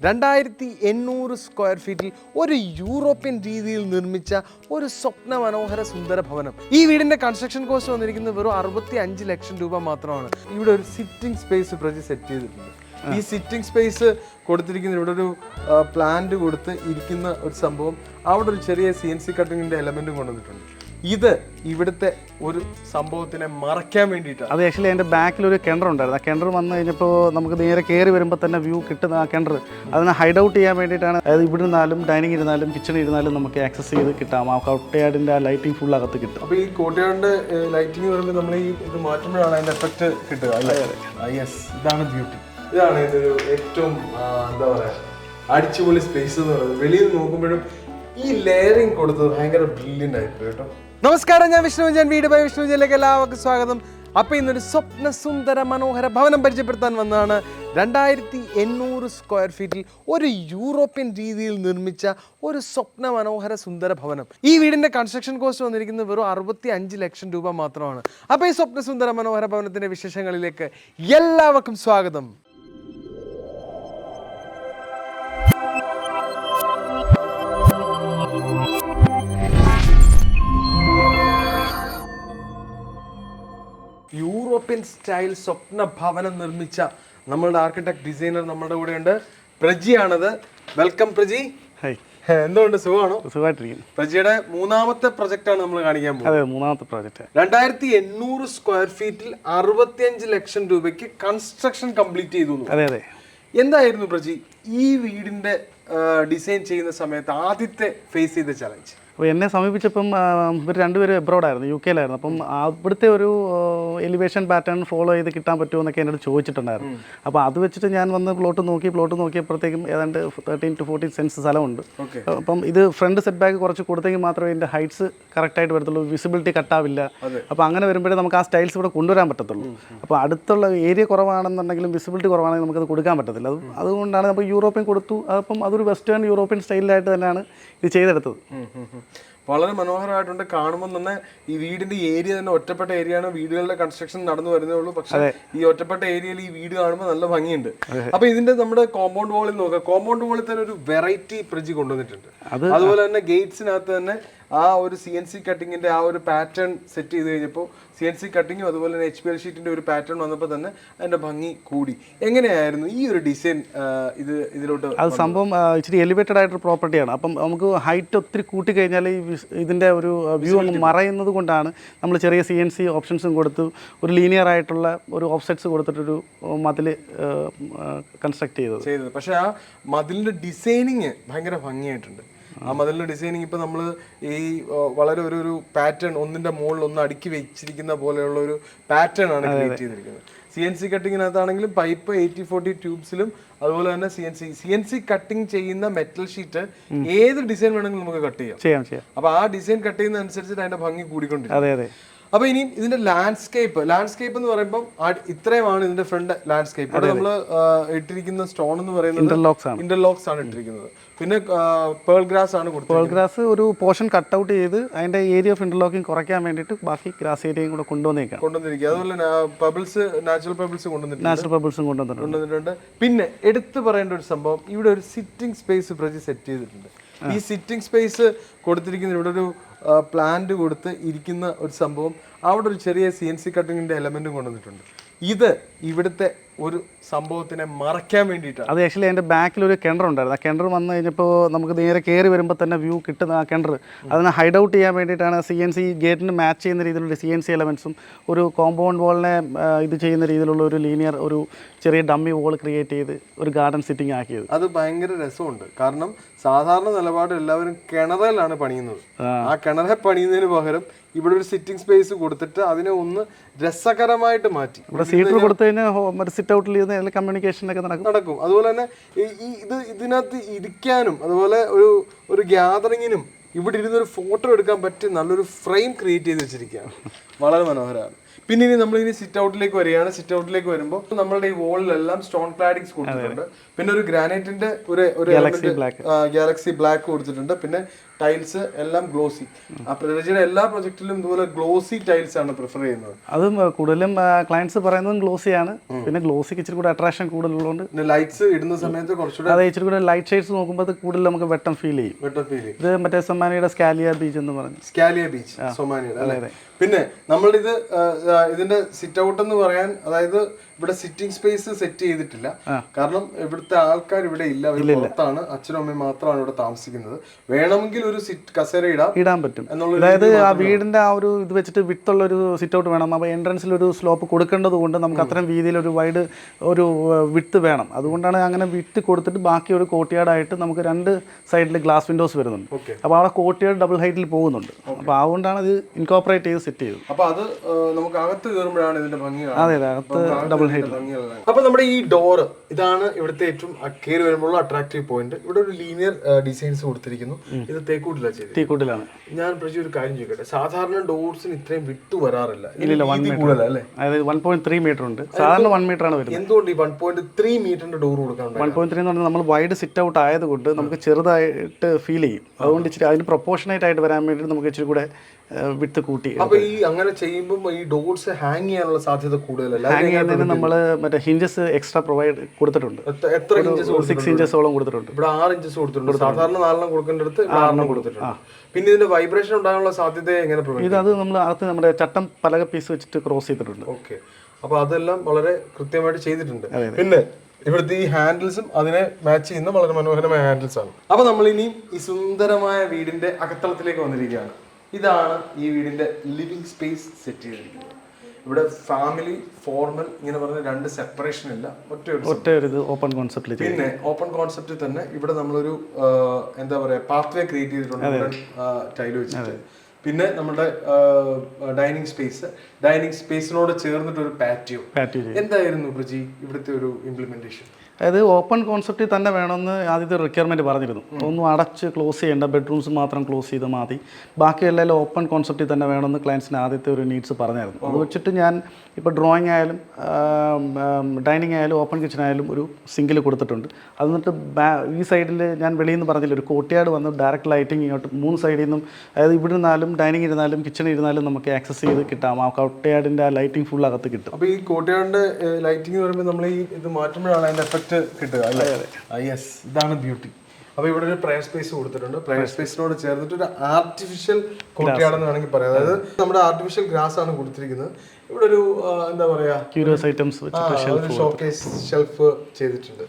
2800 square ഫീറ്റിൽ ഒരു European രീതിയിൽ നിർമ്മിച്ച ഒരു സ്വപ്ന മനോഹര സുന്ദര ഭവനം. ഈ വീടിന്റെ കൺസ്ട്രക്ഷൻ കോസ്റ്റ് വന്നിരിക്കുന്നത് വെറും 65 ലക്ഷം രൂപ മാത്രമാണ്. ഇവിടെ ഒരു സിറ്റിംഗ് സ്പേസ് പ്രതി സെറ്റ് ചെയ്തിട്ടുണ്ട്. ഈ സിറ്റിംഗ് സ്പേസ് കൊടുത്തിരിക്കുന്ന ഇവിടെ ഒരു പ്ലാന്റ് കൊടുത്ത് ഇരിക്കുന്ന ഒരു സംഭവം, അവിടെ ഒരു ചെറിയ CNC കട്ടിങ്ങിന്റെ എലമെന്റും കൊണ്ടുവന്നിട്ടുണ്ട്. ഇത് ഇവിടുത്തെ ഒരു സംഭവത്തിനെ മറയ്ക്കാൻ വേണ്ടിയിട്ടാണ്. അത് ആക്ച്വലി അതിൻ്റെ ബാക്കിൽ ഒരു കിണർ ഉണ്ടായിരുന്നു. ആ കിണർ വന്നു കഴിഞ്ഞപ്പോൾ നമുക്ക് നേരെ കയറി വരുമ്പോൾ തന്നെ വ്യൂ കിട്ടുന്ന ആ കിണർ, അതിനെ ഹൈഡ് ഔട്ട് ചെയ്യാൻ വേണ്ടിയിട്ടാണ്. അതായത് ഇവിടെ ഇരുന്നാലും ഡൈനിങ് ഇരുന്നാലും കിച്ചണിൽ ഇരുന്നാലും നമുക്ക് ആക്സസ് ചെയ്ത് കിട്ടാം. ആ കോട്ടയാടിൻ്റെ ആ ലൈറ്റിംഗ് ഫുൾ അകത്ത് കിട്ടും. അപ്പോൾ ഈ കോട്ടയാടിൻ്റെ ലൈറ്റിംഗ് പറയുമ്പോൾ നമ്മൾ ഈ ഇത് മാറ്റുമ്പോഴാണ് അതിൻ്റെ എഫക്റ്റ് കിട്ടുക. യെസ്, ഇതാണ് ബ്യൂട്ടി. ഇതാണ് ഇതൊരു ഏറ്റവും എന്താ പറയുക അടിച്ചുപൊളി സ്പേസ് എന്ന് പറയുന്നത്. വെളിയിൽ നോക്കുമ്പോഴും ഈ ലെയറിങ് കൊടുത്തത് ഭയങ്കര ബ്രില്യൻ്റ് ആയിപ്പോയി കേട്ടോ. നമസ്കാരം, ഞാൻ വിഷ്ണുവിജയൻ, വീട് ബൈ വിഷ്ണുവിജയനിലേക്ക് എല്ലാവർക്കും സ്വാഗതം. അപ്പോൾ ഇന്നൊരു സ്വപ്ന സുന്ദര മനോഹര ഭവനം പരിചയപ്പെടുത്താൻ വന്നതാണ്. 2800 സ്ക്വയർ ഫീറ്റിൽ ഒരു യൂറോപ്യൻ രീതിയിൽ നിർമ്മിച്ച ഒരു സ്വപ്ന മനോഹര സുന്ദര ഭവനം. ഈ വീടിന്റെ കൺസ്ട്രക്ഷൻ കോസ്റ്റ് വന്നിരിക്കുന്നത് വെറും 65 ലക്ഷം രൂപ മാത്രമാണ്. അപ്പോൾ ഈ സ്വപ്ന സുന്ദര മനോഹര ഭവനത്തിന്റെ വിശേഷങ്ങളിലേക്ക് എല്ലാവർക്കും സ്വാഗതം. യൂറോപ്യൻ സ്റ്റൈൽ സ്വപ്ന ഭവനം നിർമ്മിച്ച നമ്മളുടെ ആർക്കിടെക്ട് ഡിസൈനർ നമ്മുടെ കൂടെ ഉണ്ട്. പ്രജിയാണത്. വെൽക്കം പ്രജി. എന്തുകൊണ്ട്, സുഖമാണോ? സുഖമായിട്ടിരിക്കും. പ്രജിയുടെ മൂന്നാമത്തെ പ്രൊജക്റ്റ് ആണ് നമ്മൾ കാണിക്കാൻ പോകുന്നത്. അതെ, മൂന്നാമത്തെ പ്രോജക്റ്റ്. 2800 സ്ക്വയർ ഫീറ്റിൽ 65 ലക്ഷം രൂപയ്ക്ക് കൺസ്ട്രക്ഷൻ കംപ്ലീറ്റ് ചെയ്തു. അതെ അതെ. എന്തായിരുന്നു പ്രജി ഈ വീടിന്റെ ഡിസൈൻ ചെയ്യുന്ന സമയത്ത് ആദ്യത്തെ ഫേസ് ചെയ്ത ചലഞ്ച്? അപ്പോൾ എന്നെ സമീപിച്ചപ്പം ഇവർ രണ്ടുപേരും എബ്രോഡായിരുന്നു, UK യിലായിരുന്നു. അപ്പം അവിടുത്തെ ഒരു എലിവേഷൻ പാറ്റേൺ ഫോളോ ചെയ്ത് കിട്ടാൻ പറ്റുമോ എന്നൊക്കെ എന്നോട് ചോദിച്ചിട്ടുണ്ടായിരുന്നു. അപ്പോൾ അത് വെച്ചിട്ട് ഞാൻ വന്ന് പ്ലോട്ട് നോക്കിയപ്പോഴത്തേക്കും ഏതാണ്ട് 13 to 14 സെൻസ് സ്ഥലമുണ്ട്. അപ്പം ഇത് ഫ്രണ്ട് സെറ്റ് ബാക്ക് കുറച്ച് കൊടുത്തെങ്കിൽ മാത്രമേ ഇതിൻ്റെ ഹൈറ്റ്സ് കറക്റ്റായിട്ട് വരത്തുള്ളൂ, വിസിബിലിറ്റി കട്ടാവില്ല. അപ്പോൾ അങ്ങനെ വരുമ്പോഴേ നമുക്ക് ആ സ്റ്റൈൽസ് ഇവിടെ കൊണ്ടുവരാൻ പറ്റത്തുള്ളൂ. അപ്പോൾ അടുത്തുള്ള ഏരിയ കുറവാണെന്നുണ്ടെങ്കിലും വിസിബിലിറ്റി കുറവാണെങ്കിൽ നമുക്കത് കൊടുക്കാൻ പറ്റത്തില്ല. അതുകൊണ്ടാണ് നമ്മൾ യൂറോപ്യൻ കൊടുത്തു. അപ്പം അതൊരു വെസ്റ്റേൺ യൂറോപ്യൻ സ്റ്റൈലിലായിട്ട് തന്നെയാണ് ഇത് ചെയ്തെടുത്തത്. വളരെ മനോഹരമായിട്ടുണ്ട്. കാണുമ്പോൾ തന്നെ ഈ വീടിന്റെ ഏരിയ തന്നെ ഒറ്റപ്പെട്ട ഏരിയയാണ്. വീടുകളുടെ കൺസ്ട്രക്ഷൻ നടന്നു വരുന്നേ ഉള്ളൂ. പക്ഷേ ഈ ഒറ്റപ്പെട്ട ഏരിയയിൽ ഈ വീട് കാണുമ്പോൾ നല്ല ഭംഗിയുണ്ട്. അപ്പൊ ഇതിന്റെ നമ്മുടെ കോമ്പൗണ്ട് വാളിൽ നോക്കാം. കോമ്പൗണ്ട് വാളിൽ തന്നെ ഒരു വെറൈറ്റി പ്രജി കൊണ്ടുവന്നിട്ടുണ്ട്. അതുപോലെ തന്നെ ഗേറ്റ്സിനകത്ത് തന്നെ ആ ഒരു CNC കട്ടിങ്ങിന്റെ ആ ഒരു പാറ്റേൺ സെറ്റ് ചെയ്ത് കഴിഞ്ഞപ്പോൾ CNC കട്ടിങ്ങും അതുപോലെ തന്നെ HPL ഷീറ്റിന്റെ ഒരു പാറ്റേൺ വന്നപ്പോൾ തന്നെ അതിന്റെ ഭംഗി കൂടി. എങ്ങനെയായിരുന്നു ഈ ഒരു ഡിസൈൻ ഇതിലോട്ട്? അത് സംഭവം ഇച്ചിരി എലിവേറ്റഡ് ആയിട്ടൊരു പ്രോപ്പർട്ടിയാണ്. അപ്പം നമുക്ക് ഹൈറ്റ് ഒത്തിരി കൂട്ടി കഴിഞ്ഞാൽ ഇതിൻ്റെ ഒരു വ്യൂ ഒന്ന് മറയുന്നത് കൊണ്ടാണ് നമ്മൾ ചെറിയ CNC ഓപ്ഷൻസും കൊടുത്തു ഒരു ലീനിയർ ആയിട്ടുള്ള ഒരു ഓഫ്സെറ്റ്സ് കൊടുത്തിട്ടൊരു മതിൽ കൺസ്ട്രക്ട് ചെയ്തത്. പക്ഷേ ആ മതിലിന്റെ ഡിസൈനിങ് ഭയങ്കര ഭംഗിയായിട്ടുണ്ട്. ആ മതിലിന്റെ ഡിസൈനിങ് ഇപ്പൊ നമ്മൾ ഈ വളരെ ഒരു പാറ്റേൺ ഒന്നിന്റെ മുകളിൽ ഒന്ന് അടുക്കി വെച്ചിരിക്കുന്ന പോലെയുള്ള ഒരു പാറ്റേൺ ആണ് ക്രിയേറ്റ് ചെയ്തിരിക്കുന്നത്. CNC കട്ടിങ്ങിനകത്താണെങ്കിലും പൈപ്പ് 80-40 ട്യൂബ്സിലും അതുപോലെ തന്നെ CNC കട്ടിങ് ചെയ്യുന്ന മെറ്റൽ ഷീറ്റ് ഏത് ഡിസൈൻ വേണമെങ്കിലും നമുക്ക് കട്ട് ചെയ്യാം. അപ്പൊ ആ ഡിസൈൻ കട്ട് ചെയ്യുന്ന അനുസരിച്ചിട്ട് അതിന്റെ ഭംഗി കൂടിക്കൊണ്ടിരിക്കും. അപ്പൊ ഇനിയും ഇതിന്റെ ലാൻഡ്സ്കേപ്പ് എന്ന് പറയുമ്പോൾ ഇത്രയുമാണ് ഇതിന്റെ ഫ്രണ്ട് ലാൻഡ്സ്കേപ്പ്. ഇവിടെ നമ്മൾ ഇട്ടിരിക്കുന്ന സ്റ്റോൺ എന്ന് പറയുന്നത് ഇന്റർലോക്സ് ആണ് ഇട്ടിരിക്കുന്നത്. പിന്നെ പേൾ ഗ്രാസ് ആണ് കൊടുത്തത്. പേൾ ഗ്രാസ് ഒരു പോർഷൻ കട്ട് ഔട്ട് ചെയ്ത് അതിന്റെ ഏരിയ ഓഫ് ഇന്റർലോക്കിംഗ് കുറയ്ക്കാൻ വേണ്ടിയിട്ട് ബാക്കി ഗ്രാസ് ഏരിയയും കൂടെ കൊണ്ടുവന്നിരിക്കുക. അതുപോലെ നാച്ചുറൽ പെബിൾസും കൊണ്ടുവന്നിട്ടുണ്ട്. പിന്നെ എടുത്തു പറയേണ്ട ഒരു സംഭവം, ഇവിടെ ഒരു സിറ്റിംഗ് സ്പേസ് പ്രതി സെറ്റ് ചെയ്തിട്ടുണ്ട്. ഈ സിറ്റിംഗ് സ്പേസ് കൊടുത്തിരിക്കുന്ന ഇവിടെ ഒരു പ്ലാന്റ് കൊടുത്ത് ഇരിക്കുന്ന ഒരു സംഭവം, അവിടെ ഒരു ചെറിയ CNC കട്ടിങ്ങിന്റെ എലമെന്റും കൊണ്ടുവന്നിട്ടുണ്ട്. ഇത് ഇവിടുത്തെ ഒരു സംഭവത്തിനെ മറയ്ക്കാൻ വേണ്ടിയിട്ടാണ്. അത് ആക്ച്വലി അതിൻ്റെ ബാക്കിൽ ഒരു കിണർ ഉണ്ടായിരുന്നു. ആ കിണർ വന്നു കഴിഞ്ഞപ്പോൾ നമുക്ക് നേരെ കയറി വരുമ്പോൾ തന്നെ വ്യൂ കിട്ടുന്ന ആ കിണർ, അതിനെ ഹൈഡ് ഔട്ട് ചെയ്യാൻ വേണ്ടിയിട്ടാണ് CNC ഗേറ്റിന് മാച്ച് ചെയ്യുന്ന രീതിയിലുള്ള CNC എലമെൻസും ഒരു കോമ്പൗണ്ട് വാളിനെ ഇത് ചെയ്യുന്ന രീതിയിലുള്ള ഒരു ലീനിയർ ഒരു ചെറിയ ഡമ്മി വോൾ ക്രിയേറ്റ് ചെയ്ത് ഒരു ഗാർഡൻ സിറ്റിംഗ് ആക്കിയത്. അത് ഭയങ്കര രസമുണ്ട്. കാരണം സാധാരണ നിലപാട് എല്ലാവരും കിണറിലാണ് പണിയുന്നത്. ആ കിണറെ പണിയുന്നതിന് പകരം ഇവിടെ ഒരു സിറ്റിംഗ് സ്പേസ് കൊടുത്തിട്ട് അതിനെ ഒന്ന് രസകരമായിട്ട് മാറ്റി. ഇവിടെ സീറ്റർ കൊടുത്തു കഴിഞ്ഞാൽ സിറ്റ് ഔട്ടിൽ ഇരുന്ന് കമ്മ്യൂണിക്കേഷനൊക്കെ നടക്കും. അതുപോലെ തന്നെ ഇതിനകത്ത് ഇരിക്കാനും അതുപോലെ ഒരു ഗ്യാതറിങ്ങിനും ഇവിടെ ഇരുന്നൊരു ഫോട്ടോ എടുക്കാൻ പറ്റി നല്ലൊരു ഫ്രെയിം ക്രിയേറ്റ് ചെയ്ത് വെച്ചിരിക്കുകയാണ്. വളരെ മനോഹരമാണ്. പിന്നെ ഇനി നമ്മൾ ഇനി സിറ്റ് ഔട്ടിലേക്ക് വരികയാണ്. സിറ്റ് ഔട്ടിലേക്ക് വരുമ്പോൾ നമ്മളുടെ ഈ വോളിലെല്ലാം സ്റ്റോൺ ക്ലാഡിങ്സ് കൊടുത്തിട്ടുണ്ട്. പിന്നെ ഒരു ഗ്രാനൈറ്റിന്റെ ഒരു ഗാലക്സി ബ്ലാക്ക് കൊടുത്തിട്ടുണ്ട്. പിന്നെ ടൈൽസ് എല്ലാം ഗ്ലോസി. ആ പ്രജയുടെ എല്ലാ പ്രൊജക്റ്റിലും ഇതുപോലെ ഗ്ലോസി ടൈൽസ് ആണ് പ്രിഫർ ചെയ്യുന്നത്. അതും കൂടുതലും ക്ലയൻസ് പറയുന്നതും ഗ്ലോസിയാണ്. പിന്നെ ഗ്ലോസിക്ക് ഇച്ചിരി കൂടെ അട്രാക്ഷൻ കൂടുതലുള്ളതുകൊണ്ട് ലൈറ്റ്സ് ഇടുന്ന സമയത്ത് കുറച്ചുകൂടെ അതെ ഇച്ചിരി കൂടെ ലൈറ്റ് ഷെയ്ഡ്സ് നോക്കുമ്പോൾ അത് കൂടുതൽ നമുക്ക് വെട്ടം ഫീൽ ചെയ്യും. ഇത് മറ്റേ സൊമാനിയുടെ സ്കാലിയ ബീച്ച് എന്ന് പറഞ്ഞു. സ്കാലിയ ബീച്ച് സൊമാനിയുടെ അല്ലേ. പിന്നെ നമ്മളുടെ ഇതിന്റെ സിറ്റ് ഔട്ട് എന്ന് പറയാൻ, അതായത് ഇവിടെ സിറ്റിംഗ് സ്പേസ് സെറ്റ് ചെയ്തിട്ടില്ല. കാരണം ഇവിടുത്തെ ആൾക്കാർ ഇവിടെ ഇല്ല, അവർ പുറത്താണ്. അച്ഛനും അമ്മയും മാത്രമാണ് ഇവിടെ താമസിക്കുന്നത്. വേണമെങ്കിൽ ഒരു കസേര ഇടാൻ പറ്റും. അതായത് ആ വീടിന്റെ ആ ഒരു ഇത് വെച്ചിട്ട് വിട്ടുള്ള ഒരു സിറ്റ് ഔട്ട് വേണം. അപ്പോൾ എൻട്രൻസിൽ ഒരു സ്ലോപ്പ് കൊടുക്കേണ്ടത് കൊണ്ട് നമുക്ക് അത്രയും വീതിയിൽ ഒരു വൈഡ് ഒരു വിട്ട് വേണം. അതുകൊണ്ടാണ് അങ്ങനെ വിട്ട് കൊടുത്തിട്ട് ബാക്കി ഒരു കോർട്ട്യാർഡായിട്ട് നമുക്ക് 2 സൈഡിൽ ഗ്ലാസ് വിൻഡോസ് വരുന്നുണ്ട്. അപ്പോൾ അവിടെ കോർട്ട്യാർഡ് ഡബിൾ ഹൈറ്റിൽ പോകുന്നുണ്ട്. അപ്പോൾ അതുകൊണ്ടാണ് ഇത് ഇൻകോപ്പറേറ്റ് ചെയ്ത് സെറ്റ് ചെയ്തത്. അപ്പോൾ അത് നമുക്ക് അകത്ത് കയറുമ്പോഴാണ് ഇതിന്റെ ഭംഗി. അതെ അകത്ത് ഡബിൾ ഹൈറ്റ്. അപ്പൊ നമ്മുടെ ഈ ഡോറ് ഇതാണ് ഇവിടുത്തെ ഏറ്റവും കയറി വരുമ്പോൾ അട്രാക്റ്റീവ് പോയിന്റ്. ഇവിടെ ഒരു ലീനിയർ ഡിസൈൻസ് കൊടുത്തിരിക്കുന്നു. ഇത് തേക്കൂട്ടിലാണ്. ഞാൻ ഒരു കാര്യം ചോദിക്കട്ടെ, സാധാരണ ഡോർസിന് ഇത്രയും വിട്ടു വരാറില്ല. ഇല്ല 1 മീറ്റർ അല്ലേ, അതായത് 1.3 മീറ്റർ ഉണ്ട്. സാധാരണ 1 മീറ്റർ ആണ് വരുന്നത്. എന്തുകൊണ്ട് ഈ 1.3 മീറ്ററിന്റെ ഡോർ കൊടുക്കാൻ? 1.3 എന്ന് പറഞ്ഞാൽ നമ്മൾ വൈഡ് സിറ്റ് ഔട്ട് ആയതുകൊണ്ട് നമുക്ക് ചെറുതായിട്ട് ഫീൽ ചെയ്യും. അതുകൊണ്ട് ഇച്ചിരി അതിന് പ്രൊപ്പോർഷനേറ്റ് ആയിട്ട് വരാൻ വേണ്ടി നമുക്ക് ഇച്ചിരി കൂടെ വിട്ട് കൂട്ടി. അപ്പൊ ഈ അങ്ങനെ ചെയ്യുമ്പോൾ ഈ ഡോർസ് ഹാങ് ചെയ്യാനുള്ള സാധ്യത കൂടുതലല്ല. ഹാങ് ചെയ്യുന്നതിന് നമ്മൾ മറ്റേ ഹിഞ്ചസ് എക്സ്ട്രാ പ്രൊവൈഡ് കൊടുത്തിട്ടുണ്ട്. എത്ര ഇഞ്ചസ്? 6 ഇഞ്ചസോളം കൊടുത്തിട്ടുണ്ട്. ഇവിടെ 6 ഇഞ്ചസ് കൊടുത്തിട്ടുണ്ട്. സാധാരണ 4 കൊടുക്കേണ്ടടുത്ത് 6 കൊടുത്തിട്ടുണ്ട്. പിന്നെ ഇതിന്റെ വൈബ്രേഷൻ ഉണ്ടാകാനുള്ള സാധ്യത എങ്ങനെ? അത് നമ്മൾ അകത്ത് നമ്മുടെ ചട്ടം പലക പീസ് വെച്ചിട്ട് ക്രോസ് ചെയ്തിട്ടുണ്ട്. ഓക്കെ, അപ്പൊ അതെല്ലാം വളരെ കൃത്യമായിട്ട് ചെയ്തിട്ടുണ്ട്. പിന്നെ ഇവിടുത്തെ ഈ ഹാൻഡിൽസും അതിനെ മാച്ച് ചെയ്യുന്ന വളരെ മനോഹരമായ ഹാൻഡിൽസ് ആണ്. അപ്പൊ നമ്മൾ ഇനിയും ഈ സുന്ദരമായ വീടിന്റെ അകത്തളത്തിലേക്ക് വന്നിരിക്കുകയാണ്. ഇതാണ് ഈ വീടിന്റെ ലിവിംഗ് സ്പേസ് സെറ്റ് ചെയ്തിരിക്കുന്നത്. ഇവിടെ ഫാമിലി, ഫോർമൽ ഇങ്ങനെ പറഞ്ഞ 2 സെപ്പറേഷൻ ഇല്ല, ഒറ്റ ഒരു ഓപ്പൺ കോൺസെപ്റ്റ്. പിന്നെ ഓപ്പൺ കോൺസെപ്റ്റിൽ തന്നെ ഇവിടെ നമ്മളൊരു എന്താ പറയാ പാത്വേ ക്രിയേറ്റ് ചെയ്തിട്ടുണ്ട് ടൈല് വെച്ചിട്ട്. പിന്നെ നമ്മുടെ ഡൈനിങ് സ്പേസിനോട് ചേർന്നിട്ട് ഒരു പാറ്റിയോ. എന്തായിരുന്നു പ്രജി ഇവിടുത്തെ ഒരു ഇംപ്ലിമെന്റേഷൻ? അതായത് ഓപ്പൺ കോൺസെപ്റ്റിൽ തന്നെ വേണമെന്ന് ആദ്യത്തെ റിക്വയർമെൻറ്റ് പറഞ്ഞിരുന്നു. ഒന്നും അടച്ച് ക്ലോസ് ചെയ്യേണ്ട, ബെഡ്റൂംസ് മാത്രം ക്ലോസ് ചെയ്ത് മതി, ബാക്കിയെല്ലാം ഓപ്പൺ കോൺസെപ്റ്റിൽ തന്നെ വേണമെന്ന് ക്ലയൻസിന് ആദ്യത്തെ ഒരു നീഡ്സ് പറഞ്ഞായിരുന്നു. അത് വെച്ചിട്ട് ഞാൻ ഇപ്പോൾ ഡ്രോയിങ് ആയാലും ഡൈനിങ് ആയാലും ഓപ്പൺ കിച്ചൺ ആയാലും ഒരു സിങ്കിൽ കൊടുത്തിട്ടുണ്ട്. അത് എന്നിട്ട് ഈ സൈഡിൽ ഞാൻ വെളിയിൽ നിന്ന് പറഞ്ഞില്ല, ഒരു കോർട്ട്യാർഡ് വന്ന് ഡയറക്റ്റ് ലൈറ്റിംഗ് ഇങ്ങോട്ട് 3 സൈഡിൽ നിന്നും, അതായത് ഇവിടെ ഇരുന്നാലും ഡൈനിങ് ഇരുന്നാലും കിച്ചണിൽ ഇരുന്നാലും നമുക്ക് ആക്സസ് ചെയ്ത് കിട്ടാം. ആ കോർട്ട്യാർഡിൻ്റെ ആ ലൈറ്റിംഗ് ഫുൾ അകത്ത് കിട്ടും. അപ്പോൾ ഈ കോർട്ട്യാർഡിൻ്റെ ലൈറ്റിംഗ് എന്ന് പറയുമ്പോൾ നമ്മൾ ഈ ഇത് മാറ്റുമ്പോഴാണ് അതിൻ്റെ എഫക്റ്റ് കിട്ടുക അല്ലേ? യെസ്, ഇതാണ് ബ്യൂട്ടി. അപ്പോൾ ഇവിടെ ഒരു പ്രയർ സ്പേസ് കൊടുത്തിട്ടുണ്ട്. പ്രയർ സ്പേസിനോട് ചേർന്നിട്ട് ഒരു ആർട്ടിഫിഷ്യൽ കോർട്ട്യാർഡ് എന്ന് വേണമെങ്കിൽ പറയാം. അതായത് നമ്മുടെ ആർട്ടിഫിഷ്യൽ ഗ്രാസ് ആണ് കൊടുത്തിരിക്കുന്നത്. ഇവിടെ ഒരു എന്താ പറയാ ക്യൂരിയസ് ഐറ്റംസ് ഷോക്കേസ് ഷെൽഫ് ചെയ്തിട്ടുണ്ട്.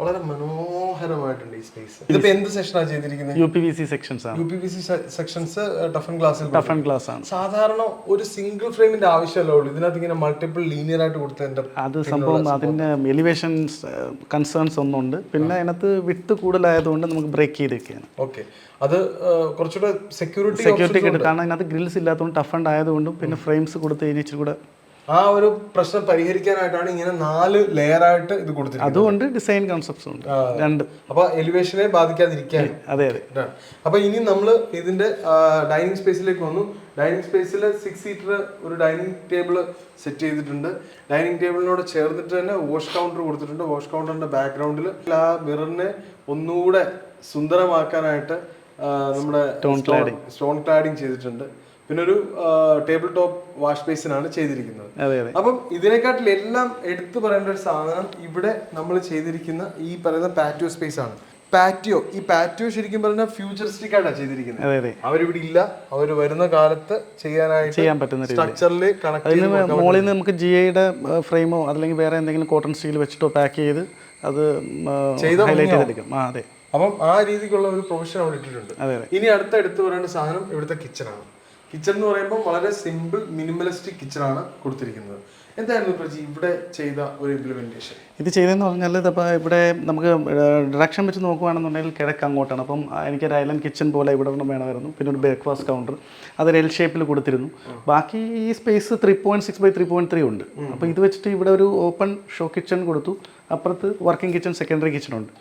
വളരെ മനോഹരമായിട്ടുണ്ട് ഈ സ്പേസ്. ഇതിപ്പോ എന്ത് സെക്ഷനാണ് ചെയ്തിരിക്കുന്നത്? UPVC സെക്ഷൻസ് ആണ്. UPVC sections tough and glass ആണ്. സാധാരണ ഒരു സിംഗിൾ ഫ്രെയിമിന്റെ ആവശ്യമല്ല ഉള്ളൂ. ഇതിനകത്ത് ഇങ്ങനെ മൾട്ടിപ്പിൾ ലീനിയർ ആയിട്ട് കൊടുത്തതിന്റെ അത് സംഭവം അതിന്റെ എലിവേഷൻ കൺസേൺസ് ഒന്നുണ്ട്. പിന്നെ അതിനകത്ത് വിട്ട് കൂടുതലായതുകൊണ്ട് നമുക്ക് ബ്രേക്ക് ചെയ്തൊക്കെയാണ്. ഓക്കെ, അത് കുറച്ചുകൂടെ സെക്യൂരിറ്റി കാരണം അതിനകത്ത് ഗ്രിൽസ് ഇല്ലാത്തതുകൊണ്ട് ടഫ് ആൻഡ് ആയതുകൊണ്ടും പിന്നെ ഫ്രെയിംസ് കൊടുത്ത് കഴിഞ്ഞാൽ ഇച്ചിരി കൂടെ ആ ഒരു പ്രശ്നം പരിഹരിക്കാനായിട്ടാണ് ഇങ്ങനെ 4 ലെയർ ആയിട്ട് ഇത് കൊടുത്തിരിക്കുന്നത്. അതുകൊണ്ട് ഡിസൈൻ കോൺസെപ്റ്റ്സ് ഉണ്ട് 2. അപ്പൊ എലിവേഷനെ ബാധിക്കാതിരിക്കാൻ. അതെ. അപ്പൊ ഇനി നമ്മൾ ഇതിന്റെ ഡൈനിങ് സ്പേസിലേക്ക് വന്നു. ഡൈനിങ് സ്പേസിൽ 6 സീറ്റർ ഒരു ഡൈനിങ് ടേബിൾ സെറ്റ് ചെയ്തിട്ടുണ്ട്. ഡൈനിങ് ടേബിളിനോട് ചേർന്നിട്ട് തന്നെ വാഷ് കൗണ്ടർ കൊടുത്തിട്ടുണ്ട്. വാഷ് കൗണ്ടറിന്റെ ബാക്ക്ഗ്രൗണ്ടിൽ ആ മിററിനെ ഒന്നുകൂടെ സുന്ദരമാക്കാനായിട്ട് നമ്മുടെ സ്റ്റോൺ ക്ലാഡിങ് ചെയ്തിട്ടുണ്ട്. പിന്നെ ഒരു ടേബിൾ ടോപ്പ് വാഷ് ബേസിനാണ് ചെയ്തിരിക്കുന്നത്. അപ്പം ഇതിനെക്കാട്ടിൽ എല്ലാം എടുത്തു പറയേണ്ട ഒരു സാധനം ഇവിടെ നമ്മൾ ചെയ്തിരിക്കുന്ന ഈ പറയുന്ന പാറ്റിയോ സ്പേസ് ആണ്. ഈ പാറ്റിയോ ശരിക്കും പറഞ്ഞാൽ ഫ്യൂച്ചറിസ്റ്റിക് ആയിട്ടാണ് ചെയ്തിരിക്കുന്നത്. അവരിവിടെ ഇല്ല, അവർ വരുന്ന കാലത്ത് ചെയ്യാൻ പറ്റുന്ന സ്ട്രക്ചറിൽ കണക്ട് മോളിൽ നിന്ന് നമുക്ക് GIയുടെ ഫ്രെയിമോ അല്ലെങ്കിൽ വേറെ എന്തെങ്കിലും കോട്ടൺ സ്റ്റീൽ വെച്ചിട്ടോ പാക്ക് ചെയ്ത് അത് ഹൈലൈറ്റ് ചെയ്തെടുക്കും. അതെ, അപ്പം ആ രീതിക്കുള്ള ഒരു പ്രൊഫഷൻ അവിടെ ഇട്ടിട്ടുണ്ട്. ഇനി അടുത്ത എടുത്തു പറയേണ്ട സാധനം ഇവിടുത്തെ കിച്ചണാണ്. കിച്ചൺ എന്ന് പറയുമ്പോൾ വളരെ സിമ്പിൾ മിനിമലിസ്റ്റിക് കിച്ചണാണ് കൊടുത്തിരിക്കുന്നത്. എന്തായിരുന്നു പ്രജി ഇവിടെ ചെയ്ത ഒരു ഇംപ്ലിമെന്റേഷൻ? ഇത് ചെയ്തതെന്ന് പറഞ്ഞാൽ ഇതിപ്പോൾ ഇവിടെ നമുക്ക് ഡയറക്ഷൻ വെച്ച് നോക്കുകയാണെന്നുണ്ടെങ്കിൽ കിഴക്ക് അങ്ങോട്ടാണ്. അപ്പം എനിക്കൊരു ഐലൻഡ് കിച്ചൺ പോലെ ഇവിടെ വേണമായിരുന്നു. പിന്നെ ഒരു ബ്രേക്ക്ഫാസ്റ്റ് കൗണ്ടർ അതൊരു L ഷേപ്പിൽ കൊടുത്തിരുന്നു. ബാക്കി ഈ സ്പേസ് 3.6 by 3.3 ഉണ്ട്. അപ്പോൾ ഇത് വെച്ചിട്ട് ഇവിടെ ഒരു ഓപ്പൺ ഷോ കിച്ചൺ കൊടുത്തു. അപ്പുറത്ത് വർക്കിംഗ് കിച്ചൺ, സെക്കൻഡറി കിച്ചൺ ഉണ്ട്.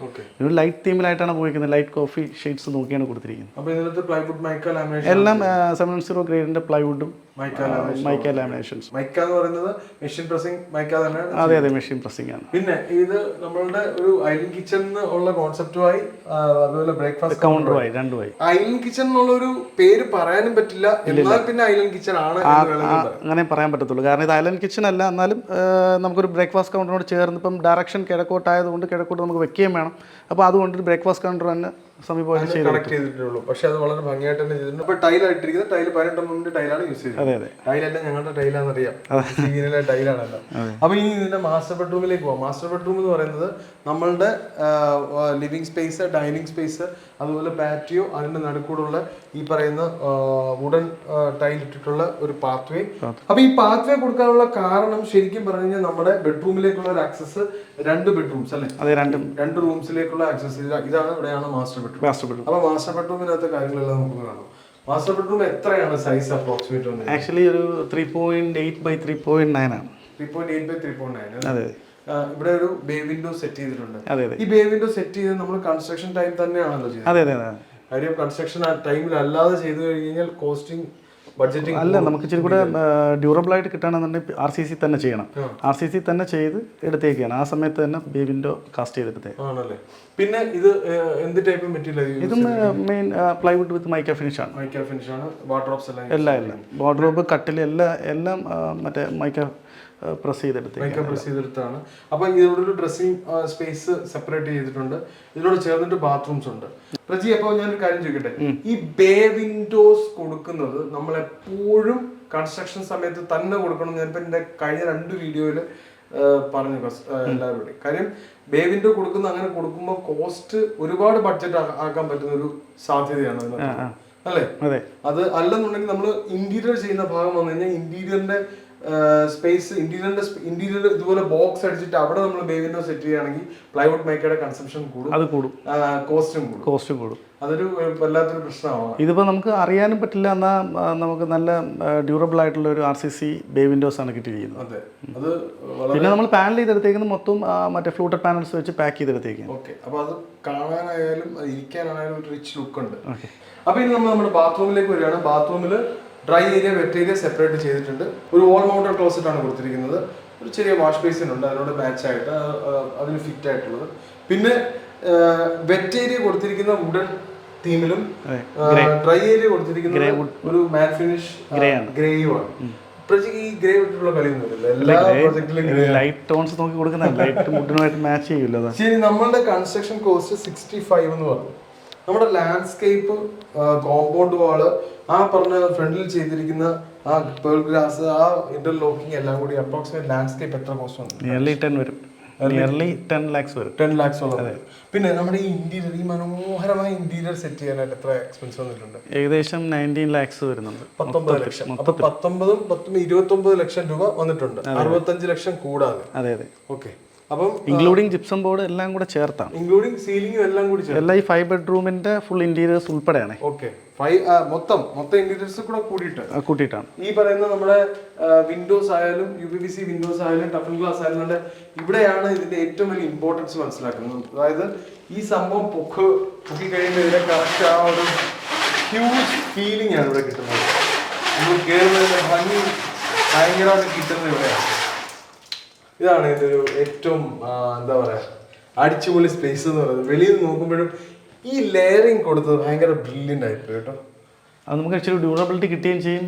ഒരു ലൈറ്റ് തീമിലായിട്ടാണ് പോയിരിക്കുന്നത്. ലൈറ്റ് കോഫി ഷെയ്ഡ്സ് നോക്കിയാണ് കൊടുത്തിരിക്കുന്നത്. അപ്പോൾ ഇതിനകത്ത് പ്ലൈവുഡ് മൈക്ക ലാമിനേഷൻ എല്ലാം 710 ഗ്രേഡിൻ്റെ പ്ലൈവുഡും മൈക്ക ലാമിനേഷൻസ്. മൈക്ക എന്ന് പറയുന്നത് മെഷീൻ പ്രസിംഗ് മൈക്ക തന്നെയാണ്. അതെ മെഷീൻ പ്രസിംഗ് ആണ്. പിന്നെ ഇത് നമ്മളുടെ ഒരു ഐലൻഡ് കിച്ചൺ ഉള്ള കോൺസെപ്റ്റുമായി അതുപോലെ ബ്രേക്ക്ഫാസ്റ്റ് കൗണ്ടറുമായി രണ്ടുമായി. ഐലൻഡ് കിച്ചൺ എന്നുള്ള ഒരു പേര് പറയാനും പറ്റില്ല, എന്നാൽ പിന്നെ ഐലൻഡ് കിച്ചൺ ആണ് അങ്ങനെ പറയാൻ പറ്റത്തുള്ളൂ. കാരണം ഇത് ഐലൻഡ് കിച്ചൺ അല്ല, എന്നാലും നമുക്കൊരു ബ്രേക്ക്ഫാസ്റ്റ് കൗണ്ടറിനോട് ചേർന്ന് ഇപ്പം ഡയറക്ഷൻ കിഴക്കോട്ടായതുകൊണ്ട് കിഴക്കോട്ട് നമുക്ക് വെക്കുകയും വേണം. അപ്പോൾ അതുകൊണ്ട് ഒരു ബ്രേക്ക്ഫാസ്റ്റ് കൗണ്ടർ തന്നെ സമീപമായിട്ട് കണക്ട് ചെയ്തിട്ടുള്ളൂ. പക്ഷെ അത് വളരെ ഭംഗിയായിട്ട് തന്നെ ചെയ്തിട്ടുണ്ട്. ഇപ്പൊ ടൈൽ ആയിട്ടിരിക്കുന്നത് ടൈൽ 18 ടൈലാണ് യൂസ് ചെയ്തത്. ടൈലല്ല ഞങ്ങളുടെ ടൈലാണെന്നറിയാം, ടൈലാണല്ലോ. അപ്പൊ ഇനി ഇതിന്റെ മാസ്റ്റർ ബെഡ്റൂമിലേക്ക് പോവാം. മാസ്റ്റർ ബെഡ്റൂം എന്ന് പറയുന്നത് നമ്മളുടെ ലിവിംഗ് സ്പേസ്, ഡൈനിങ് സ്പേസ്, അതുപോലെ പാറ്റിയോ, അതിന്റെ നടുക്കൂടുള്ള ഈ പറയുന്ന വുഡൻ ടൈൽ ഇട്ടിട്ടുള്ള ഒരു പാത്വേ. അപ്പൊ ഈ പാത്വേ കൊടുക്കാനുള്ള കാരണം ശരിക്കും പറഞ്ഞു കഴിഞ്ഞാൽ നമ്മുടെ ബെഡ്റൂമിലേക്കുള്ള ഒരു ആക്സസ്, 2 ബെഡ്റൂംസ് അല്ലെ, 2 റൂംസിലേക്കുള്ള ആക്സസ് ഇതാണ്. ഇവിടെയാണ് മാസ്റ്റർ ബെഡ്റൂം. അപ്പൊ മാസ്റ്റർ ബെഡ്റൂമിനകത്തെ കാര്യങ്ങളെല്ലാം നമുക്ക് കാണാം. മാസ്റ്റർ ബെഡ്റൂം എത്രയാണ് സൈസ് അപ്രോക്സിമേറ്റ് വന്നത്? ആക്ച്വലി ഒരു 3.8 by 3.9 ആണ്. 3.8 by 3.9. അതെ. ഇവിടെ ഒരു ബേ വിൻഡോ സെറ്റ് ചെയ്തിട്ടുണ്ട്. അതെ. ഈ ബേ വിൻഡോ സെറ്റ് ചെയ്ത് നമ്മൾ കൺസ്ട്രക്ഷൻ ടൈം തന്നെയാണല്ലോ ചെയ്യുന്നത്. അതെ. കാര്യം കൺസ്ട്രക്ഷൻ ആ ടൈമിൽ അല്ലാതെ ചെയ്തു കഴിഞ്ഞാൽ കോസ്റ്റിംഗ് ബഡ്ജറ്റിംഗ് അല്ല, നമുക്ക് ഇച്ചിരി കൂടെ ഡ്യൂറബിൾ ആയിട്ട് കിട്ടണമെന്നുണ്ടെങ്കിൽ RCC തന്നെ ചെയ്യണം. RCC തന്നെ ചെയ്ത് എടുത്തേക്കാണ്. ആ സമയത്ത് തന്നെ ബേ വിൻഡോ കാസ്റ്റ് ചെയ്തെടുത്തേ ആണല്ലേ. പിന്നെ ഇത് എന്ത് ടൈപ്പ് മെറ്റീരിയൽ? ഇതും മെയിൻ പ്ലൈവുഡ് വിത്ത് മൈക്ക ഫിനിഷ് ആണ്. മൈക്ക ഫിനിഷ് ആണ്. വാർഡ്രോബ്സ് എല്ലാം വാർഡ്രോബ്, കട്ടിൽ എല്ലാം മറ്റേ മൈക്ക പ്രസ് ചെയ്തെടുത്താണ്. അപ്പൊ ഇതിലൂടെ ഒരു ഡ്രസ്സിംഗ് സ്പേസ് സെപ്പറേറ്റ് ചെയ്തിട്ടുണ്ട്. ഇതിനോട് ചേർന്നിട്ട് ബാത്റൂംസ് ഉണ്ട്. പ്രജി, അപ്പൊ ഞാനൊരു കാര്യം ചോദിക്കട്ടെ, ഈ ബേ വിൻഡോസ് കൊടുക്കുന്നത് നമ്മൾ എപ്പോഴും കൺസ്ട്രക്ഷൻ സമയത്ത് തന്നെ കൊടുക്കണം. ഞാനിപ്പോ എന്റെ കഴിഞ്ഞ 2 വീഡിയോയിൽ പറഞ്ഞു എല്ലാവരുടെയും കാര്യം. ബേ വിൻഡോ കൊടുക്കുന്ന അങ്ങനെ കൊടുക്കുമ്പോൾ കോസ്റ്റ് ഒരുപാട് ബഡ്ജറ്റ് ആക്കാൻ പറ്റുന്ന ഒരു സാധ്യതയാണ് അല്ലേ? അത് അല്ലെന്നുണ്ടെങ്കിൽ നമ്മൾ ഇന്റീരിയർ ചെയ്യുന്ന ഭാഗം വന്നു കഴിഞ്ഞാൽ ഇന്റീരിയറിന്റെ സ്പേസ്, ഇന്റീരിയർ ഇതുപോലെ ബോക്സ് അടിച്ചിട്ട് അവിടെ നമ്മൾ ബേ വിൻഡോ സെറ്റ് ചെയ്യുകയാണെങ്കിൽ പ്ലൈവുഡ് മേക്കയുടെ കൺസംഷൻ കൂടും, കോസ്റ്റും കൂടും. അതൊരു വല്ലാത്തൊരു പ്രശ്നമാണ്. ഇതിപ്പോ നമുക്ക് അറിയാനും പറ്റില്ല. എന്നാൽ നമുക്ക് നല്ല ഡ്യൂറബിൾ ആയിട്ടുള്ള ഒരു RCC ബേ വിൻഡോസ് ആണ് കിട്ടിയിരിക്കുന്നത്. അതെ, അത് പിന്നെ നമ്മൾ പാനൽ ചെയ്തെടുത്തേക്കുന്നത് മൊത്തം മറ്റേ ഫ്ലൂട്ടഡ് പാനൽസ് വെച്ച് പാക്ക് ചെയ്തെടുത്തേക്കും. ഓക്കെ, അപ്പൊ അത് കാണാനായാലും ഇരിക്കാനായാലും ഒരു റിച്ച് ലുക്ക് ഉണ്ട്. അപ്പൊ ഇനി നമ്മൾ നമ്മുടെ ബാത്റൂമിലേക്ക് വരികയാണ്. ബാത്റൂമിൽ dry area, wet area separate ചെയ്തിട്ടുണ്ട്. ഒരു വാൾ മൗണ്ടഡ് ക്ലോസറ്റ് ആണ് കൊടുത്തിരിക്കുന്നത്. ഒരു ചെറിയ വാഷ് ബേസിൻ ഉണ്ട് അതിനോട് മാച്ച് ആയിട്ട്, അതിന് ഫിറ്റ് ആയിട്ടുള്ളത്. പിന്നെ വെറ്റ് ഏരിയ കൊടുത്തിരിക്കുന്ന വുഡൻ തീമിലും ഡ്രൈ ഏരിയ കൊടുത്തിരിക്കുന്ന ഒരു മാറ്റ് ഫിനിഷ് ഗ്രേയുമാണ്. ഈ ഗ്രേ വിട്ടുള്ള കളിയൊന്നുമില്ല, എല്ലാ പ്രോജക്റ്റിലും ലൈറ്റ് ടോൺസ് നോക്കി കൊടുക്കുന്ന ലൈറ്റ് വുഡനുമായിട്ട് മാച്ച് ചെയ്യില്ല. ശരി, നമ്മളുടെ കൺസ്ട്രക്ഷൻ കോസ്റ്റ് 65 എന്ന് പറഞ്ഞു. നമ്മുടെ ലാൻഡ്സ്കേപ്പ്, കോമ്പൗണ്ട് വാള്, ആ പറഞ്ഞ ഫ്രണ്ടിൽ ചെയ്തിരിക്കുന്ന ആ പേൾ ഗ്രാസ്, ആ ഇന്റർലോക്കിംഗ് എല്ലാം കൂടി അപ്രോക്സിമേറ്റ് ലാൻഡ്സ്കേപ്പ് എത്ര കോസ്റ്റ് വന്നു? നിയർലി 10 വരും. നിയർലി 10 lakhs വരും. 10 lakhs ഉള്ളത്. പിന്നെ നമ്മുടെ ഈ ഇന്റീരിയർ, ഈ മനോഹരമായ ഇന്റീരിയർ സെറ്റ് ചെയ്യാനായിട്ട് എത്ര എക്സ്പെൻസ് വന്നിട്ടുണ്ട്? ഏകദേശം 19 lakhs വരുന്നുണ്ട്. 19 ലക്ഷം. 29 ലക്ഷം രൂപ വന്നിട്ടുണ്ട്. 65 ലക്ഷം കൂടാതെ. അതെ. ഓക്കെ. അപ്പം ഇൻക്ലൂഡിംഗ് ജിപ്സം ബോർഡ് എല്ലാം കൂടെ ചേർത്താണ്. ഇൻക്ലൂഡിംഗ് സീലിംഗും എല്ലാം കൂടി എല്ലാം ഈ 5 ബെഡ്റൂമിന്റെ ഫുൾ ഇന്റീരിയേഴ്സ് ഉൾപ്പെടെയാണ്. ഓക്കെ, മൊത്തം ഇന്റീരിയേഴ്സ് കൂടെ കൂട്ടിയിട്ടാണ് ഈ പറയുന്ന നമ്മുടെ വിൻഡോസ് ആയാലും UPVC വിൻഡോസ് ആയാലും ടഫൻ ഗ്ലാസ് ആയാലും ഇവിടെയാണ് ഇതിന്റെ ഏറ്റവും വലിയ ഇമ്പോർട്ടൻസ് മനസ്സിലാക്കുന്നത്. അതായത് ഈ സംഭവം പൊക്കി കഴിയുമ്പോൾ ഇതിനെ കറക്റ്റ് ആ ഒരു ഹ്യൂജ് ഫീലിംഗ് ആണ് ഇവിടെ കിട്ടുന്നത്. നമ്മൾ കയറുന്നതിന്റെ ഭംഗി ഭയങ്കരമായിട്ട് കിട്ടുന്നത് ഇവിടെയാണ്. ഇതാണ് ഇതിന്റെ ഒരു ഏറ്റവും എന്താ പറയാ അടിച്ചുപൊളി സ്പേസ് എന്ന് പറയുന്നത്. വെളിയിൽ നോക്കുമ്പോഴും ഈ ലെയറിങ് കൊടുത്തത് ഭയങ്കര ബ്രില്യൻ്റ് ആയിപ്പോയി കേട്ടോ. അത് നമുക്ക് ആക്ച്വലി ഡ്യൂറബിലിറ്റി കിട്ടുകയും ചെയ്യും,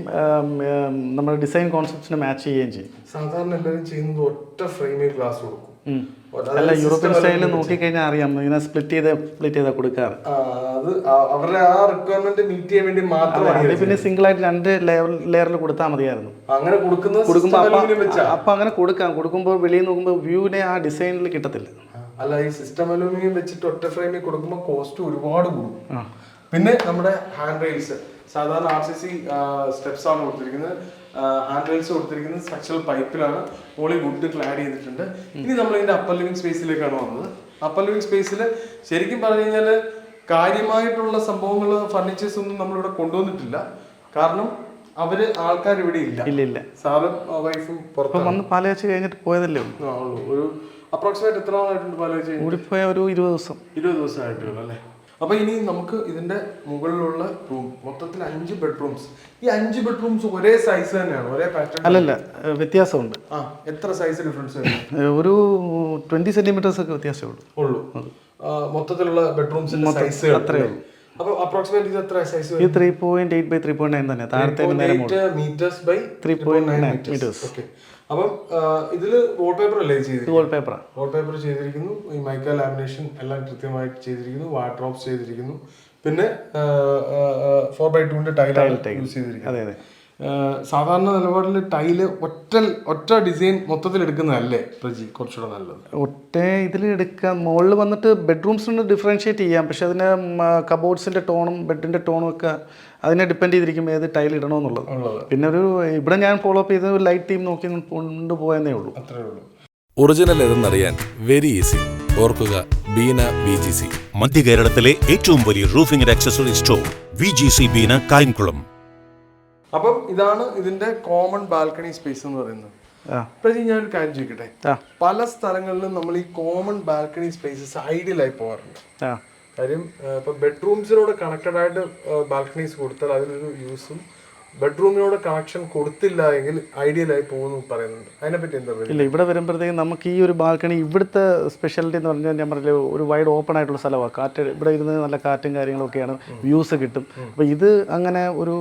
നമ്മുടെ ഡിസൈൻ കോൺസെപ്റ്റിനെ മാച്ച് ചെയ്യുകയും ചെയ്യും. സാധാരണ എല്ലാവരും ചെയ്യുന്നത് ഒറ്റ ഫ്രെയിമിൽ ഗ്ലാസ് കൊടുക്കും. അല്ല, യൂറോപ്യൻ സ്റ്റൈലിൽ നോക്കിക്കഴിഞ്ഞാൽ അറിയാം, ഇങ്ങനെ സ്പ്ലിറ്റ് ചെയ്താൽ കൊടുക്കാറ്. അത് അവരുടെ ആ റിക്വയർമെന്റ് മീറ്റ് ചെയ്യാൻ വേണ്ടി മാത്രമാണ്. പിന്നെ സിംഗിൾ ആയിട്ട് 2 ലെയറിൽ കൊടുത്താൽ മതിയായിരുന്നു. അങ്ങനെ കൊടുക്കുമ്പോൾ അപ്പൊ അങ്ങനെ കൊടുക്കുമ്പോൾ വെളിയിൽ നോക്കുമ്പോൾ വ്യൂവിനെ ആ ഡിസൈനിൽ കിട്ടത്തില്ല. അല്ല, ഈ സിസ്റ്റം അലൂമിനിയം വെച്ചിട്ട് ഒറ്റ ഫ്രെയിമിൽ കൊടുക്കുമ്പോൾ കോസ്റ്റ് ഒരുപാട് കൂടും. പിന്നെ നമ്മുടെ ഹാൻഡ് റെയിൽസ് സാധാരണ RCC സ്റ്റെപ്സ് ആണ് കൊടുത്തിരിക്കുന്നത്. ഹാൻഡ് റെയിൽസ് കൊടുത്തിരിക്കുന്നത് സ്ട്രക്ചറൽ പൈപ്പിലാണ്. മോളിൽ വുഡ് ക്ലാഡ് ചെയ്തിട്ടുണ്ട്. ഇനി നമ്മൾ ഇതിന്റെ അപ്പർ ലിവിംഗ് സ്പേസിലേക്കാണ് വന്നത്. അപ്പർ ലിവിംഗ് സ്പേസിൽ ശരിക്കും പറഞ്ഞു കഴിഞ്ഞാൽ കാര്യമായിട്ടുള്ള സംഭവങ്ങൾ, ഫർണിച്ചേഴ്സ് ഒന്നും നമ്മളിവിടെ കൊണ്ടുവന്നിട്ടില്ല. കാരണം ആൾക്കാർ ഇവിടെ ഇല്ല. സാറും വൈഫും പുറത്ത് വന്ന് പാലുകാച്ച് കഴിഞ്ഞിട്ട് പോയതല്ലേ ഉള്ളൂ. ഒരു അപ്രോക്സിമേറ്റ് എത്ര നാളായിട്ടുണ്ട് പാലുകാച്ച്? കൂടിപ്പോയ ഒരു 20 ദിവസം. 20 ദിവസം ആയിട്ടുള്ളൂ അല്ലേ? അപ്പോൾ ഇനി നമുക്ക് ഇതിന്റെ മുകളിലുള്ള റൂം മൊത്തത്തിൽ 5 ബെഡ്റൂംസ്. ഈ 5 ബെഡ്റൂംസ് ഒരേ സൈസ് തന്നെയാണ്, ഒരേ പാറ്റേൺ? അല്ലല്ല, വ്യത്യാസമുണ്ട്. എത്ര സൈസ് ഡിഫറൻസ്? ഒരു 20 സെന്റിമീറ്റേഴ്സ് ഒക്കെ വ്യത്യാസമേ ഉള്ളൂ. മൊത്തത്തിലുള്ള ബെഡ്റൂംസിന്റെ സൈസ് അത്രയേ ഉള്ളൂ. അപ്പോൾ അപ്രോക്സിമേറ്റ് ഇത് എത്ര സൈസ്? ഇത് 3.8 by 3.9 തന്നെ. താഴത്തെ മീറ്റേഴ്സ് ബൈ 3.9 മീറ്റേഴ്സ്. ഓക്കെ. അപ്പം ഇതില് വാൾപേപ്പർ അല്ലേ ചെയ്തിരിക്കുന്നത്? വാൾപേപ്പർ ചെയ്തിരിക്കുന്നു. ഈ മൈക്ക ലാമിനേഷൻ എല്ലാം കൃത്യമായിട്ട് ചെയ്തിരിക്കുന്നു. വാർഡ്രോബ്സ് ചെയ്തിരിക്കുന്നു. പിന്നെ 4x2 ടൈലാണ് യൂസ് ചെയ്തിരിക്കുന്നത്. അതെ അതെ. സാധാരണ നിലപാടിൽ ടൈല് ഒറ്റ ഡിസൈൻ മൊത്തത്തിൽ എടുക്കുന്നതല്ലേ പ്രജി കുറച്ചുകൂടെ നല്ലത്? ഒറ്റ ഇതിൽ എടുക്കാം. മുകളിൽ വന്നിട്ട് ബെഡ്റൂംസിന് ഡിഫറൻഷിയേറ്റ് ചെയ്യാം, പക്ഷെ അതിന് കബോർഡ്സിന്റെ ടോണും ബെഡിന്റെ ടോണും ഒക്കെ അതിനെ ഡിപ്പെൻഡ് ചെയ്തിരിക്കും ഏത് ടൈൽ ഇടണമെന്നുള്ളത്. പിന്നെ ഇവിടെ ഞാൻ ഫോളോ അപ്പ് ചെയ്ത് ഒരു ലൈറ്റ് തീം നോക്കി കൊണ്ടുപോയെന്നേ ഉള്ളൂ. അത്രേ ഉള്ളൂ. ഒറിജിനൽ ഏതെന്നറിയാൻ വെരി ഈസി. ഓർക്കുക, ബീന VGC. മധ്യ കേരളത്തിലെ ഏറ്റവും വലിയ roofing and accessory store VGC Beena, Kayamkulam. അപ്പം ഇതാണ് ഇതിന്റെ കോമൺ ബാൽക്കണി സ്പേസ് എന്ന് പറയുന്നത്. പ്രതി ഞാനൊരു കാര്യം ചോദിക്കട്ടെ, പല സ്ഥലങ്ങളിലും നമ്മൾ ഈ കോമൺ ബാൽക്കണി സ്പേസസ് ഐഡിയലായി പോകാറുണ്ട്. കാര്യം ഇപ്പൊ ബെഡ്റൂംസിനോട് കണക്റ്റഡ് ആയിട്ട് ബാൽക്കണീസ് കൊടുത്താൽ അതിനൊരു യൂസും, ബെഡ്റൂമിനോട് കണക്ഷൻ കൊടുത്തില്ല എങ്കിൽ ഐഡിയലായി പോകുന്നു പറയുന്നുണ്ട്. അതിനെപ്പറ്റി എന്താ പറയുക? ഇല്ല, ഇവിടെ വരുമ്പോഴത്തേക്കും നമുക്ക് ഈ ഒരു ബാൽക്കണി ഇവിടുത്തെ സ്പെഷ്യാലിറ്റി എന്ന് പറഞ്ഞാൽ ഞാൻ പറഞ്ഞില്ല, ഒരു വൈഡ് ഓപ്പൺ ആയിട്ടുള്ള സ്ഥലമാണ്. കാറ്റ് ഇവിടെ ഇരുന്ന് നല്ല കാറ്റും കാര്യങ്ങളൊക്കെയാണ്, വ്യൂസ് കിട്ടും. അപ്പോൾ ഇത് അങ്ങനെ ഒരു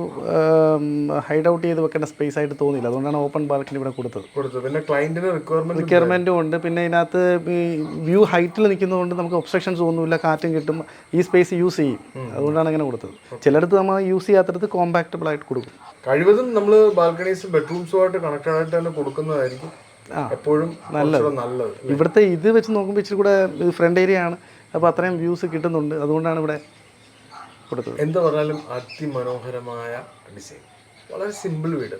ഹൈഡ് ഔട്ട് ചെയ്ത് വെക്കേണ്ട സ്പേസ് ആയിട്ട് തോന്നിയില്ല. അതുകൊണ്ടാണ് ഓപ്പൺ ബാൽക്കണി ഇവിടെ കൊടുത്തത്. പിന്നെ ക്ലയന്റിന് റിക്വയർമെൻറ്റും ഉണ്ട്. പിന്നെ ഇതിനകത്ത് ഈ വ്യൂ ഹൈറ്റിൽ നിൽക്കുന്നതുകൊണ്ട് നമുക്ക് ഒബ്സ്ട്രക്ഷൻസ് ഒന്നുമില്ല, കാറ്റും കിട്ടും, ഈ സ്പേസ് യൂസ് ചെയ്യും. അതുകൊണ്ടാണ് അങ്ങനെ കൊടുത്തത്. ചിലടത്ത് നമ്മൾ യൂസ് ചെയ്യാത്തടത്ത് കോമ്പാക്റ്റബിൾ ആയിട്ട് കൊടുക്കും. കഴിവതും നമ്മൾ ബാൽക്കണീസ് ബെഡ്റൂംസുമായിട്ട് കണക്റ്റഡ് ആയിട്ട് തന്നെ കൊടുക്കുന്നതായിരിക്കും എപ്പോഴും നല്ലത്. ഇവിടുത്തെ ഇത് വെച്ച് നോക്കുമ്പോൾ ഇച്ചിരി കൂടെ ഫ്രണ്ട് ഏരിയ ആണ്, അപ്പോൾ അത്രയും വ്യൂസ് കിട്ടുന്നുണ്ട്. അതുകൊണ്ടാണ് ഇവിടെ കൊടുത്തത്. എന്താ പറഞ്ഞാലും അതിമനോഹരമായ ഡിസൈൻ, വളരെ സിമ്പിൾ വീട്.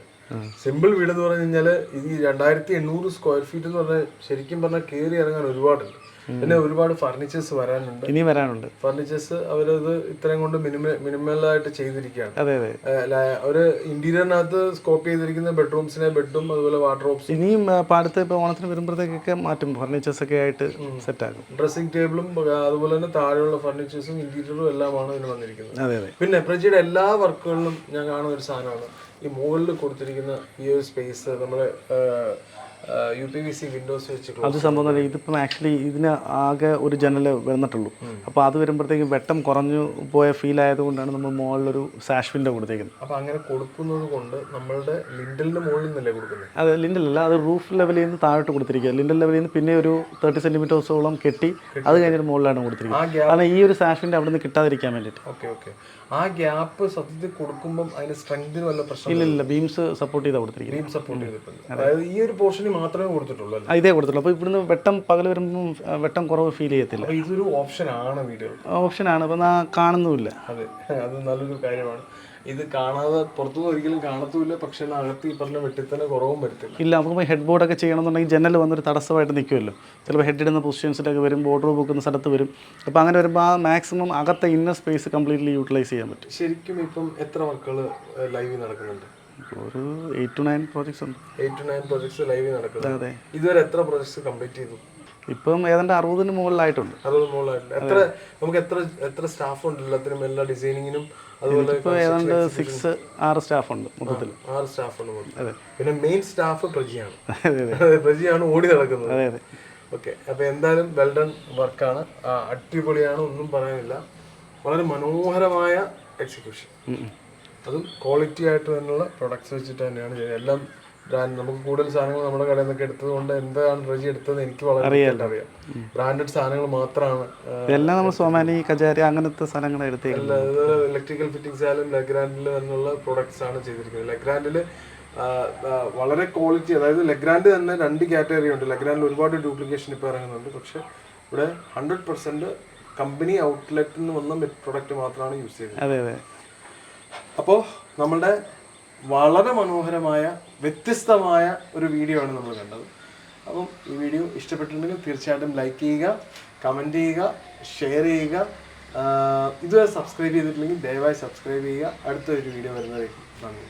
സിമ്പിൾ വീട് എന്ന് പറഞ്ഞു കഴിഞ്ഞാൽ ഈ 2800 സ്ക്വയർ ഫീറ്റ് എന്ന് പറഞ്ഞാൽ ശരിക്കും പറഞ്ഞാൽ കയറി ഇറങ്ങാൻ ഒരുപാടുണ്ട്. പിന്നെ ഒരുപാട് ഫർണിച്ചേഴ്സ് ഇനി വരാനുണ്ട്. ഫർണിച്ചേഴ്സ് അവരത് ഇത്രയും കൊണ്ട് മിനിമലായിട്ട് ചെയ്തിരിക്കുകയാണ്. അതെ അതെ. ഒരു ഇന്റീരിയറിനകത്ത് സ്കോപ്പ് ചെയ്തിരിക്കുന്ന ബെഡ്റൂംസിനെ ബെഡും അതുപോലെ വാർഡ്രോബ്സ് ഇനിയും പാടത്ത് ഇപ്പോൾ ഓണത്തിന് വരുമ്പോഴത്തേക്കൊക്കെ മാറ്റും, ഫർണിച്ചേഴ്സ് ഒക്കെ ആയിട്ട് സെറ്റ് ആക്കും. ഡ്രസ്സിംഗ് ടേബിളും അതുപോലെ തന്നെ താഴെയുള്ള ഫർണിച്ചേഴ്സും ഇന്റീരിയറും എല്ലാമാണ് ഇതിന് വന്നിരിക്കുന്നത്. അതെ അതെ. പിന്നെ പ്രജിയുടെ എല്ലാ വർക്കുകളിലും ഞാൻ കാണുന്ന ഒരു സാധനമാണ് ഈ മുകളിൽ കൊടുത്തിരിക്കുന്ന ഈ ഒരു സ്പേസ് നമ്മുടെ UPVC വിൻഡോസ് വെച്ച്. അത് സംഭവം തന്നെ. ഇതിപ്പം ആക്ച്വലി ഇതിന് ആകെ ഒരു ജനൽ വന്നിട്ടുള്ളൂ. അപ്പോൾ അത് വരുമ്പോഴത്തേക്കും വെട്ടം കുറഞ്ഞു പോയ ഫീൽ ആയതുകൊണ്ടാണ് നമ്മൾ മുകളിലൊരു സാഷ് വിൻഡോ കൊടുത്തേക്കുന്നത്. അപ്പോൾ അങ്ങനെ കൊടുക്കുന്നത് കൊണ്ട് നമ്മളുടെ ലിൻഡലിന്റെ മുകളിൽ നിന്നല്ലേ കൊടുക്കുന്നത്? അത് ലിൻഡലല്ല, അത് റൂഫ് ലെവലിൽ നിന്ന് താഴോട്ട് കൊടുത്തിരിക്കുക. ലിൻഡൽ ലെവലിൽ നിന്ന് പിന്നെ ഒരു 30 സെന്റിമീറ്റേഴ്സോളം കെട്ടി അത് കഴിഞ്ഞിട്ട് മുകളിലാണ് കൊടുത്തിരിക്കുന്നത്. കാരണം ഈ ഒരു സാഷ് വിൻഡോ അവിടെ നിന്ന് കിട്ടാതിരിക്കാൻ വേണ്ടിയിട്ട്. ഓക്കെ. ആ ഗ്യാപ്പ് സത്യത്തിൽ കൊടുക്കുമ്പോൾ അതിന് സ്ട്രെങ്തിന് വല്ല പ്രശ്നം? ഇല്ല, ബീംസ് സപ്പോർട്ട് ചെയ്താൽ കൊടുത്തിരിക്കുന്നത്. ബീം സപ്പോർട്ട് ചെയ്തിട്ടുണ്ട്. അതായത് ഈ ഒരു പോർഷനിൽ മാത്രമേ കൊടുത്തിട്ടുള്ളൂ. ഇതേ കൊടുത്തുള്ളൂ. അപ്പോൾ ഇവിടുന്ന് വെട്ടം പകൽ വരുമ്പോൾ വെട്ടം കുറവ് ഫീൽ ചെയ്യത്തില്ല. ഇതൊരു ഓപ്ഷനാണ് വീഡിയോ. ഓപ്ഷനാണ്. അപ്പം കാണുന്നുമില്ല. അതെ, അത് നല്ലൊരു കാര്യമാണ്. ഇത് കാണാതെ പുറത്തുനിന്ന് ഒരിക്കലും കാണത്തുമില്ല. പക്ഷെ അകത്ത് ഈ പറഞ്ഞ വെട്ടിത്തന്നെ കുറവും വരത്തില്ല. ഇല്ല, നമുക്ക് ഹെഡ് ബോർഡൊക്കെ ചെയ്യണമെന്നുണ്ടെങ്കിൽ ജനൽ വന്നൊരു തടസ്സമായിട്ട് നിൽക്കുമല്ലോ. ചിലപ്പോൾ ഹെഡ് ഇടുന്ന പൊസിഷൻസിലൊക്കെ വരും, ബോർഡർ വെക്കുന്ന സ്ഥലത്ത് വരും. അപ്പോൾ അങ്ങനെ വരുമ്പോൾ ആ മാക്സിമം അകത്തെ ഇന്നർ സ്പേസ് കംപ്ലീറ്റ്ലി യൂട്ടിലൈസ് ചെയ്യാൻ പറ്റും. ശരിക്കും ഇപ്പം എത്ര വർക്കുകൾ ലൈവ് നടക്കുന്നുണ്ട്? ഒരു 8 to 9 പ്രോജക്ട്സ് ഉണ്ട്. 8 to 9 പ്രോജക്ട്സ് ലൈവ് നടക്കുന്നത്. അതെ. ഇതുവരെ എത്ര പ്രോജക്ട്സ് കംപ്ലീറ്റ് ചെയ്തു? ഇപ്പം ഏതാണ്ട് 60-ന് മുകളിലായിട്ടുണ്ട്. 60 മുകളിലായിട്ടുണ്ട്. നമുക്ക് എത്ര സ്റ്റാഫ് ഉണ്ട് എല്ലാത്തിനും, എല്ലാ ഡിസൈനിങ്ങിനും? അതുപോലെ ഇപ്പോൾ ഏതാണ്ട് 6 സ്റ്റാഫ് ഉണ്ട് മൊത്തത്തിൽ. 6 സ്റ്റാഫ് ഉണ്ട് മൊത്തത്തിൽ. അതെ. പിന്നെ മെയിൻ സ്റ്റാഫ് പ്രജിയാണ്. പ്രജിയാണ് ഓടി നടക്കുന്നത്. അതെ അതെ. ഓക്കെ. അപ്പോൾ എന്തായാലും വെൽ ഡൺ വർക്കാണ്, അടിപൊളിയാണ്, ഒന്നും പറയാനില്ല. വളരെ മനോഹരമായ എക്സിക്യൂഷൻ, അതും ക്വാളിറ്റി ആയിട്ട് തന്നെയുള്ള പ്രൊഡക്ട്സ് വെച്ചിട്ട് തന്നെയാണ് ചെയ്യുന്നത്. എല്ലാം ബ്രാൻഡ്. നമുക്ക് കൂടുതൽ സാധനങ്ങൾ നമ്മുടെ കടയിൽ നിന്നൊക്കെ എടുത്തത് കൊണ്ട് എന്താണ് പ്രജി എടുത്തത് എനിക്ക് വളരെ അറിയാം. ബ്രാൻഡഡ് സാധനങ്ങൾ മാത്രമാണ് എല്ലാം. നമ്മൾ സോമാനി, കജാരി അങ്ങനത്തെ സാധനങ്ങൾ എടുത്തേക്കുന്നത്. ഇലക്ട്രിക്കൽ ഫിറ്റിംഗ്സ് ആയാലും ലെഗ്രാൻഡിൽ നിന്നുള്ള പ്രൊഡക്ട്സ് ആണ് ചെയ്തിരിക്കുന്നത്. ലെഗ്രാൻഡിൽ വളരെ ക്വാളിറ്റി, അതായത് ലെഗ്രാൻഡ് തന്നെ 2 കാറ്റഗറി ഉണ്ട്. ലെഗ്രാൻഡിൽ ഒരുപാട് ഡ്യൂപ്ലിക്കേഷൻ ഇപ്പോൾ ഇറങ്ങുന്നുണ്ട്. പക്ഷെ ഇവിടെ 100% കമ്പനി ഔട്ട്ലെറ്റിൽ നിന്ന് വന്ന പ്രൊഡക്റ്റ് മാത്രമാണ് യൂസ് ചെയ്യുന്നത്. അതെ അതെ. അപ്പോൾ നമ്മളുടെ വളരെ മനോഹരമായ വ്യത്യസ്തമായ ഒരു വീഡിയോ ആണ് നമ്മൾ കണ്ടത്. അപ്പം ഈ വീഡിയോ ഇഷ്ടപ്പെട്ടിട്ടുണ്ടെങ്കിൽ തീർച്ചയായിട്ടും ലൈക്ക് ചെയ്യുക, കമൻറ്റ് ചെയ്യുക, ഷെയർ ചെയ്യുക. ഇതുവരെ സബ്സ്ക്രൈബ് ചെയ്തിട്ടില്ലെങ്കിൽ ദയവായി സബ്സ്ക്രൈബ് ചെയ്യുക. അടുത്തൊരു വീഡിയോ വരുന്നതായിരിക്കും. നന്ദി.